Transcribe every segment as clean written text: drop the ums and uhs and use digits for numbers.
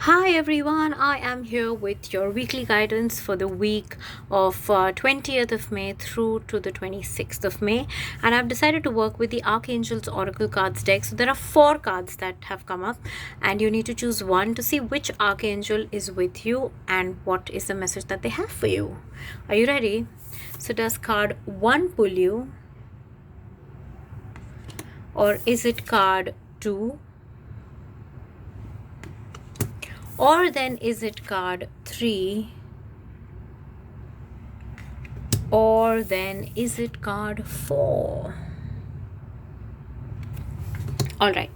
Hi everyone, I am here with your weekly guidance for the week of 20th of May through to the 26th of May, and I've decided to work with the Archangels Oracle cards deck. So there are 4 cards that have come up and you need to choose one to see which Archangel is with you and what is the message that they have for you. Are you ready? So does card 1 pull you, or is it card 2? Or then is it card 3? Or then is it card 4? Alright,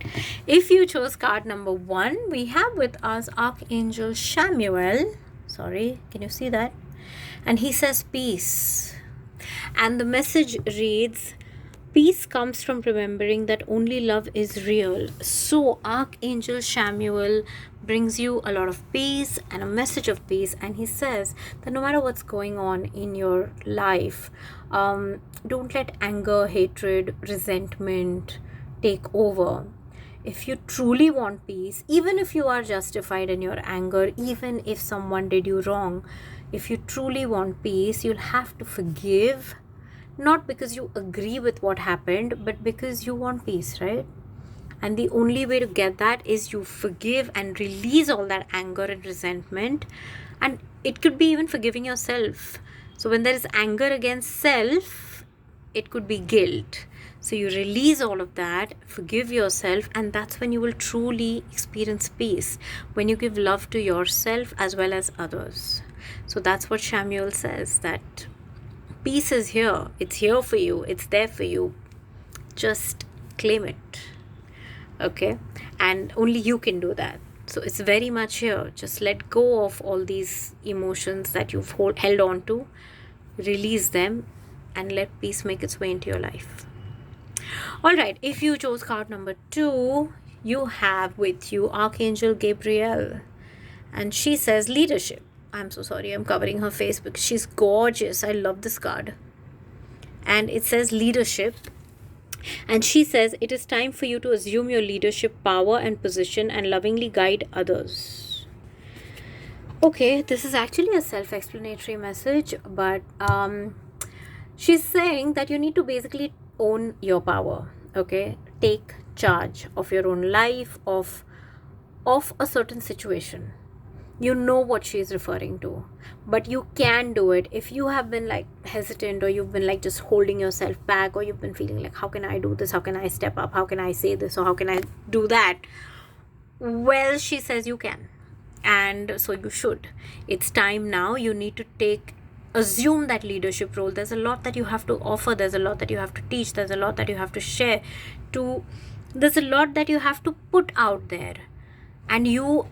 if you chose card number 1, we have with us Archangel Samuel. Sorry, can you see that? And he says peace. And the message reads, peace comes from remembering that only love is real. So Archangel Samuel brings you a lot of peace and a message of peace, and he says that no matter what's going on in your life, don't let anger, hatred, resentment take over. If you truly want peace, even if you are justified in your anger, even if someone did you wrong, if you truly want peace, you'll have to forgive, not because you agree with what happened, but because you want peace, right? And the only way to get that is you forgive and release all that anger and resentment. And it could be even forgiving yourself. So when there is anger against self, it could be guilt. So you release all of that, forgive yourself, and that's when you will truly experience peace. When you give love to yourself as well as others. So that's what Samuel says, that peace is here. It's here for you. It's there for you. Just claim it. Okay? And only you can do that. So it's very much here. Just let go of all these emotions that you've held on to. Release them and let peace make its way into your life. Alright, if you chose card number 2, you have with you Archangel Gabriel. And she says leadership. I'm so sorry, I'm covering her face because she's gorgeous. I love this card. And it says leadership. And she says it is time for you to assume your leadership power and position and lovingly guide others. Okay, this is actually a self-explanatory message, but she's saying that you need to basically own your power. Okay, take charge of your own life, of a certain situation. You know what she is referring to, but you can do it. If you have been like hesitant, or you've been like just holding yourself back, or you've been feeling like, how can I do this? How can I step up? How can I say this? Or how can I do that? Well, she says you can. And so you should. It's time now. You need to assume that leadership role. There's a lot that you have to offer. There's a lot that you have to teach. There's a lot that you have to share. There's a lot that you have to put out there. And your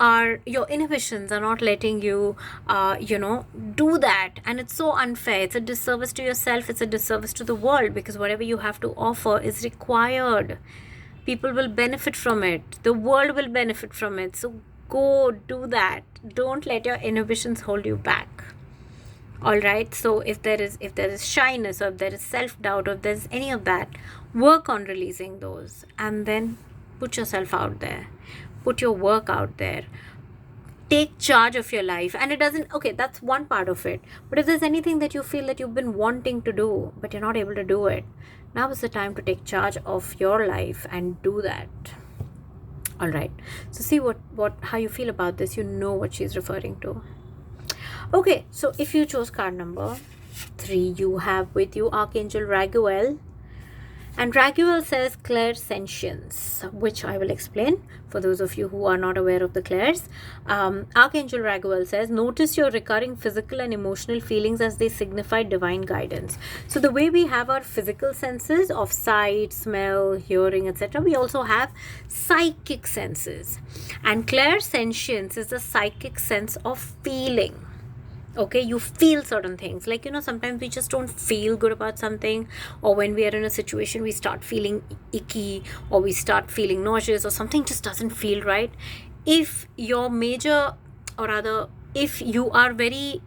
inhibitions are not letting you, do that. And it's so unfair. It's a disservice to yourself. It's a disservice to the world, because whatever you have to offer is required. People will benefit from it. The world will benefit from it. So go do that. Don't let your inhibitions hold you back. All right. So if there is shyness, or if there is self-doubt, or if there's any of that, work on releasing those, and then put yourself out there. Put your work out there. Take charge of your life. And that's one part of it. But if there's anything that you feel that you've been wanting to do, but you're not able to do it, now is the time to take charge of your life and do that. All right. So see how you feel about this. You know what she's referring to. Okay. So if you chose card number 3, you have with you Archangel Raguel. And Raguel says clairsentience, which I will explain for those of you who are not aware of the clairs. Archangel Raguel says, notice your recurring physical and emotional feelings as they signify divine guidance. So the way we have our physical senses of sight, smell, hearing, etc., we also have psychic senses. And clairsentience is the psychic sense of feeling. Okay, you feel certain things. Like, sometimes we just don't feel good about something. Or when we are in a situation, we start feeling icky, or we start feeling nauseous, or something just doesn't feel right. If your major, or rather, if you are very,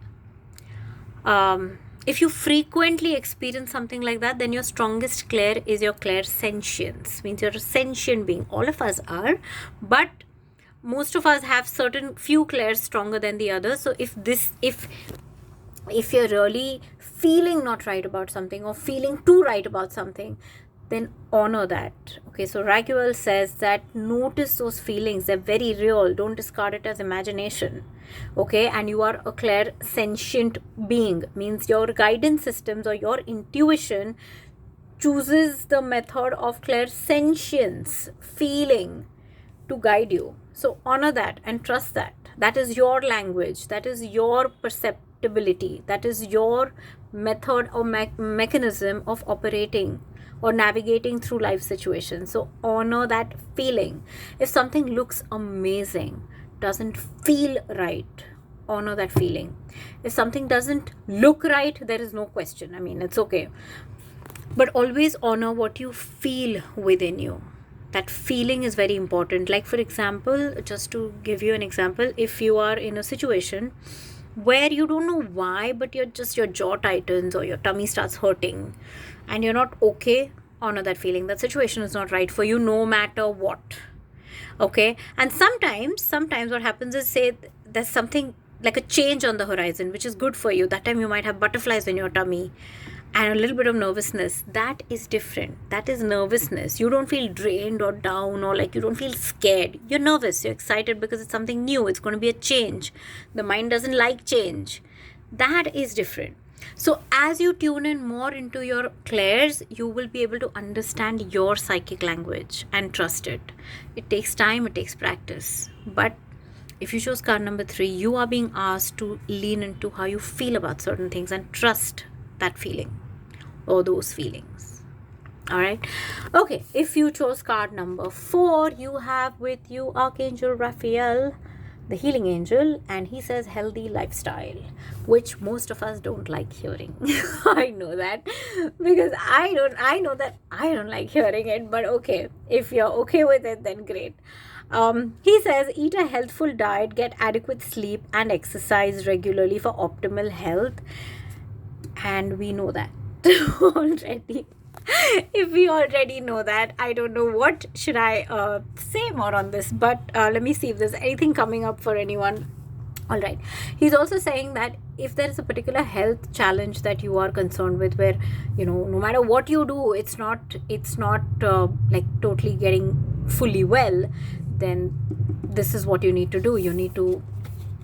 if you frequently experience something like that, then your strongest clair is your clairsentience. Means you're a sentient being. All of us are. But most of us have certain few clairs stronger than the others. So if you're really feeling not right about something or feeling too right about something, then honor that. Okay, so Raguel says that notice those feelings, they're very real, don't discard it as imagination. Okay, and you are a clairsentient being, means your guidance systems or your intuition chooses the method of clairsentience, feeling, to guide you. So honor that and trust that. That is your language, that is your perceptibility, that is your method or mechanism of operating or navigating through life situations. So honor that feeling. If something looks amazing, doesn't feel right, honor that feeling. If something doesn't look right, there is no question. I mean, it's okay. But always honor what you feel within you. That feeling is very important. Like, for example, just to give you an example, if you are in a situation where you don't know why, but your jaw tightens or your tummy starts hurting and you're not okay, honor that feeling. That situation is not right for you, no matter what. Okay, and sometimes what happens is, say there's something like a change on the horizon which is good for you. That time you might have butterflies in your tummy and a little bit of nervousness. That is different. That is nervousness. You don't feel drained or down, or like you don't feel scared. You're nervous, you're excited because it's something new, it's going to be a change. The mind doesn't like change. That is different. So as you tune in more into your clairs, you will be able to understand your psychic language and trust it. It takes time, it takes practice. But if you chose card number 3, you are being asked to lean into how you feel about certain things and trust that feeling or those feelings. All right. Okay, if you chose card number 4, you have with you Archangel Raphael, the healing angel, and he says healthy lifestyle, which most of us don't like hearing. I know that, because I know that I don't like hearing it, but okay, if you're okay with it, then great. He says eat a healthful diet, get adequate sleep and exercise regularly for optimal health. And we know that already. If we already know that, I don't know what should I say more on this, but let me see if there's anything coming up for anyone. All right, he's also saying that if there is a particular health challenge that you are concerned with, where no matter what you do, it's not like totally getting fully well, then this is what you need to do. You need to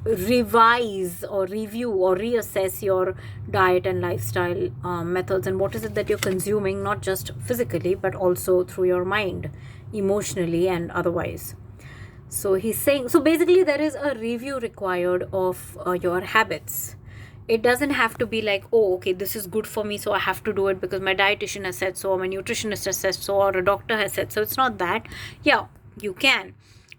revise or review or reassess your diet and lifestyle methods, and what is it that you're consuming, not just physically but also through your mind, emotionally and otherwise. So he's saying, so basically there is a review required of your habits. It doesn't have to be like, oh, okay, this is good for me, so I have to do it because my dietitian has said so, or my nutritionist has said so, or a doctor has said so. It's not that. Yeah, you can.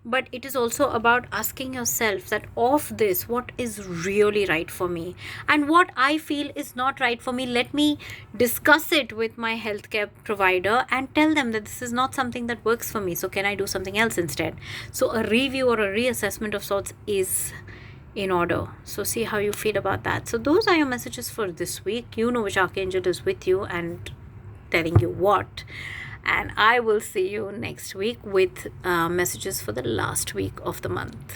But it is also about asking yourself that of this, what is really right for me, and what I feel is not right for me. Let me discuss it with my healthcare provider and tell them that this is not something that works for me. So can I do something else instead? So a review or a reassessment of sorts is in order. So see how you feel about that. So those are your messages for this week. You know which archangel is with you and telling you what. And I will see you next week with messages for the last week of the month.